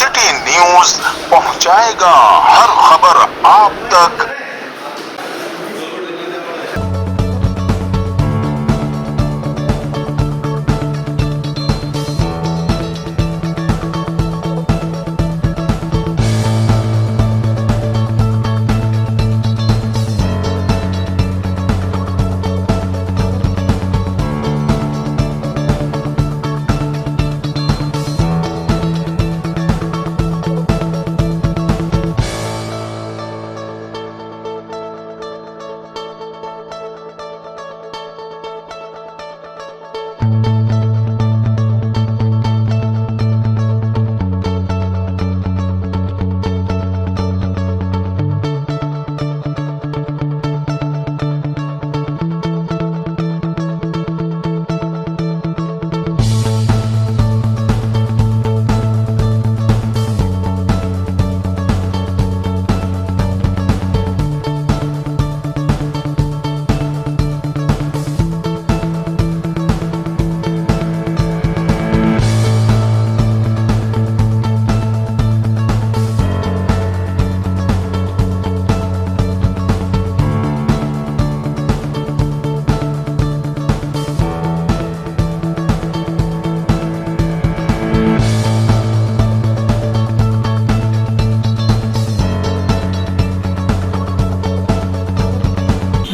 City news पहुंचाएगा हर खबर आप तक।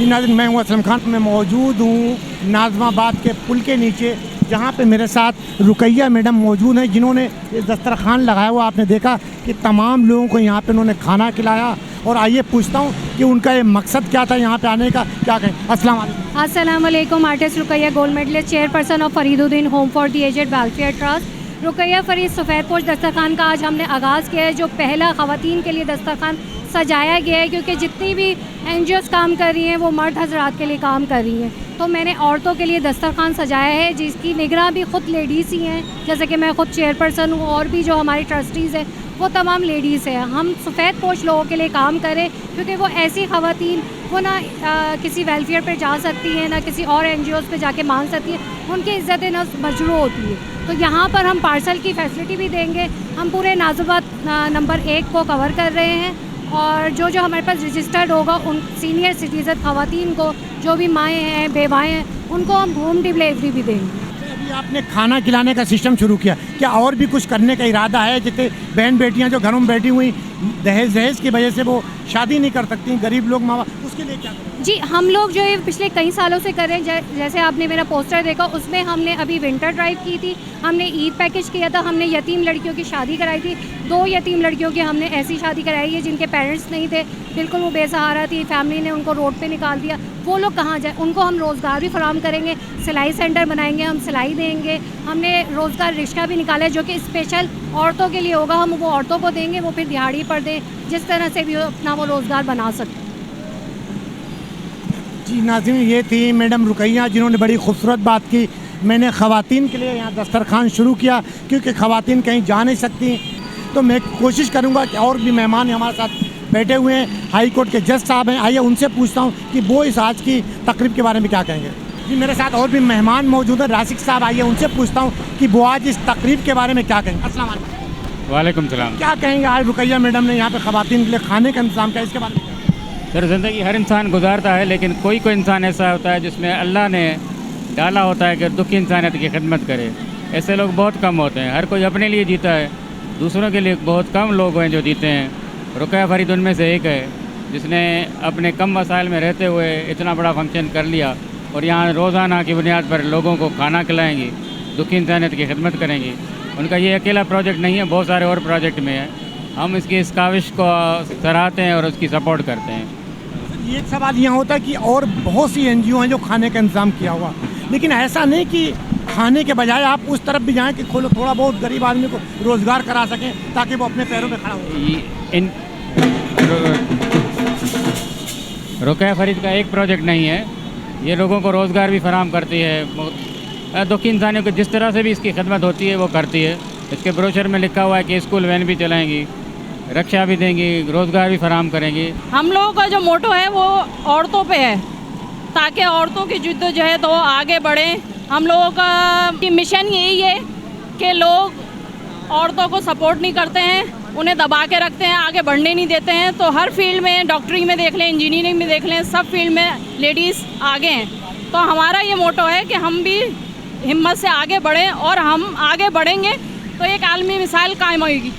नाज़रीन, मैं हूँ असलम खान। मैं मौजूद हूँ नाज़माबाद के पुल के नीचे, जहाँ पे मेरे साथ रुकैया मैडम मौजूद हैं, जिन्होंने ये दस्तरखान लगाया हुआ। आपने देखा कि तमाम लोगों को यहाँ पे उन्होंने खाना खिलाया। और आइए पूछता हूँ कि उनका ये मकसद क्या था यहाँ पे आने का, क्या कहें। अस्सलाम वालेकुम। Artist Rukaiya, gold medalist, chairperson of Fariduddin home for the aged welfare trust. Rukaiya Farid सफ़ेद पोश दस्तरखान का आज हमने आगाज़ किया है, जो पहला ख़वातीन के लिए दस्तरखान सजाया गया है, क्योंकि जितनी भी NGOs काम कर रही हैं वो मर्द हजरात के लिए काम कर रही हैं। तो मैंने औरतों के लिए दस्तरखान सजाया है, जिसकी निगरान भी ख़ुद लेडीज़ ही हैं। जैसे कि मैं ख़ुद चेयरपर्सन हूँ, और भी जो हमारे ट्रस्टीज़ हैं वो तमाम लेडीज़ हैं। हम सफ़ेद पोश लोगों के लिए काम करें, क्योंकि वो ऐसी ख़वातीन वो ना किसी वेलफेयर पर जा सकती हैं, ना किसी और NGOs पे जाके मांग सकती हैं। उनकी इज़्ज़त नफ्स मजरूह होती है। तो यहाँ पर हम पार्सल की फैसिलिटी भी देंगे। हम पूरे नाज़माबाद नंबर 1 को कवर कर रहे हैं, और जो हमारे पास रजिस्टर्ड होगा उन सीनियर सिटीज़न ख़वातीन को, जो भी माएँ हैं, बेवाएँ हैं, उनको हम होम डिलीवरी भी देंगे। अभी आपने खाना खिलाने का सिस्टम शुरू किया, क्या और भी कुछ करने का इरादा है? जैसे बहन बेटियां जो घरों में बैठी हुई दहेज की वजह से वो शादी नहीं कर सकती, गरीब लोग, माँ बाप, उसके लिए क्या करें? जी, हम लोग जो है पिछले कई सालों से कर रहे हैं। जैसे आपने मेरा पोस्टर देखा, उसमें हमने अभी विंटर ड्राइव की थी, हमने ईद पैकेज किया था, हमने यतीम लड़कियों की शादी कराई थी। 2 यतीम लड़कियों की हमने ऐसी शादी कराई है जिनके पेरेंट्स नहीं थे, बिल्कुल वो बेसहारा थी, फैमिली ने उनको रोड पे निकाल दिया। वो लोग कहाँ जाए? उनको हम रोज़गार भी फराहम करेंगे, सिलाई सेंटर बनाएंगे, हम सिलाई देंगे। हमने रोज़गार रिक्शा भी निकाला है, जो कि स्पेशल औरतों के लिए होगा। हम वो औरतों को देंगे, वो फिर दिहाड़ी पर दें, जिस तरह से भी अपना वो रोज़गार बना सकते। जी नाज़रीन, ये थी मैडम रुकैया, जिन्होंने बड़ी खूबसूरत बात की। मैंने ख़वातीन के लिए यहाँ दस्तरखान शुरू किया, क्योंकि ख़वातीन कहीं जा नहीं सकती। तो मैं कोशिश करूँगा कि और भी मेहमान हमारे साथ बैठे हुए हैं, हाई कोर्ट के जज साहब हैं, आइए उनसे पूछता हूँ कि वो इस आज की तकरीब के बारे में क्या कहेंगे। जी, मेरे साथ और भी मेहमान मौजूद हैं, राशिक साहब, आइए उनसे पूछता हूँ कि वो आज इस तकरीब के बारे में क्या कहेंगे। अस्सलाम वालेकुम। वालेकुम सलाम। क्या कहेंगे आज रुकैया मैडम ने यहाँ पे ख़वातीन के लिए खाने का इंतज़ाम किया, इसके बारे में? सर, ज़िंदगी हर इंसान गुजारता है, लेकिन कोई इंसान ऐसा होता है जिसमें अल्लाह ने डाला होता है कि दुखी इंसानियत की खिदमत करे। ऐसे लोग बहुत कम होते हैं। हर कोई अपने लिए जीता है, दूसरों के लिए बहुत कम लोग हैं जो जीते हैं। रुकैया फरीद उनमें से एक है, जिसने अपने कम वसाइल में रहते हुए इतना बड़ा फंक्शन कर लिया, और यहाँ रोज़ाना की बुनियाद पर लोगों को खाना खिलाएंगी, दुखी इंसानियत की खिदमत करेंगी। उनका ये अकेला प्रोजेक्ट नहीं है, बहुत सारे और प्रोजेक्ट में है। हम इसकी इस काविश को सराहते हैं और उसकी सपोर्ट करते हैं। एक सवाल यहाँ होता है कि और बहुत सी NGO हैं जो खाने का इंतज़ाम किया हुआ, लेकिन ऐसा नहीं कि खाने के बजाय आप उस तरफ भी जाएं कि खोलो, थोड़ा बहुत गरीब आदमी को रोज़गार करा सकें, ताकि वो अपने पैरों पे खड़ा हो। रुकैया फरीद का एक प्रोजेक्ट नहीं है, ये लोगों को रोज़गार भी फराहम करती है। दुखी इंसानियों को जिस तरह से भी इसकी खिदमत होती है वो करती है। इसके ब्रोशर में लिखा हुआ है कि स्कूल वैन भी चलाएंगी, रक्षा भी देंगी, रोज़गार भी फराहम करेंगी। हम लोगों का जो मोटो है वो औरतों पे है, ताकि औरतों की जिद्दोजहद हो, आगे बढ़ें। हम लोगों का मिशन यही है कि लोग औरतों को सपोर्ट नहीं करते हैं, उन्हें दबा के रखते हैं, आगे बढ़ने नहीं देते हैं। तो हर फील्ड में, डॉक्टरी में देख लें, इंजीनियरिंग में देख लें, सब फील्ड में लेडीज़ आगे हैं। तो हमारा ये मोटो है कि हम भी हिम्मत से आगे बढ़ें, और हम आगे बढ़ेंगे तो एक आलमी मिसाल कायम होगी।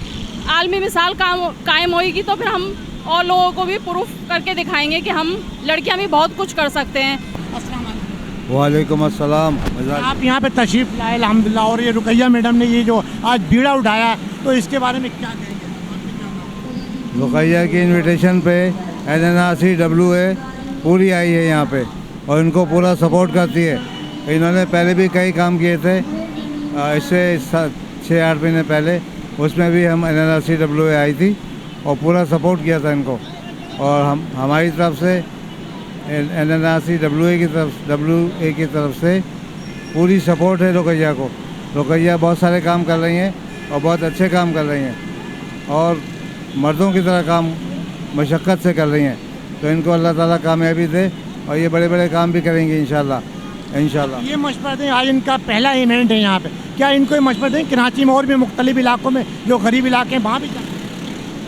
आलमी मिसाल कायम होगी तो फिर हम और लोगों को भी प्रूफ करके दिखाएंगे कि हम लड़कियां भी बहुत कुछ कर सकते हैं। वालेकुम अस्सलाम। आप यहाँ पे तशरीफ़ लाए अल्हम्दुलिल्लाह, और ये रुकैया मैडम ने ये जो आज बीड़ा उठाया, तो इसके बारे में क्या कहेंगे? रुकैया की इनविटेशन पे NNRCWA पूरी आई है यहाँ पे, और इनको पूरा सपोर्ट करती है। इन्होंने पहले भी कई काम किए थे, इससे 6-8 महीने पहले, उसमें भी हम NNRCWA आई थी और पूरा सपोर्ट किया था इनको। और हमारी तरफ से NNRCWA की तरफ से पूरी सपोर्ट है रुकैया को। रुकैया बहुत सारे काम कर रही हैं और बहुत अच्छे काम कर रही हैं, और मर्दों की तरह काम मशक्क़त से कर रही हैं। तो इनको अल्लाह ताला कामयाबी दे, और ये बड़े बड़े काम भी करेंगे इंशाल्लाह। ये मशवरा दें, आज इनका पहला इवेंट है यहाँ पे, क्या इनको ये मशवरा दें कराची में और भी मुख्तलिफ इलाकों में जो गरीब इलाके हैं वहाँ भी जाएं?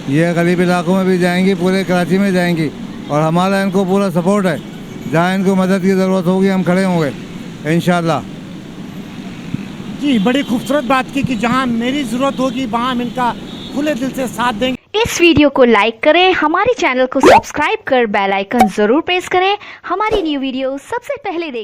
ये गरीब इलाकों में भी जाएंगी, पूरे कराची में जाएंगी, और हमारा इनको पूरा सपोर्ट है। जहाँ इनको मदद की ज़रूरत होगी हम खड़े होंगे इंशाल्लाह। जी, बड़ी खूबसूरत बात की कि जहाँ मेरी ज़रूरत होगी वहाँ हम इनका खुले दिल से साथ देंगे। इस वीडियो को लाइक करें, हमारे चैनल को सब्सक्राइब कर बेल आइकन जरूर प्रेस करें, हमारी न्यू वीडियो सबसे पहले देखें।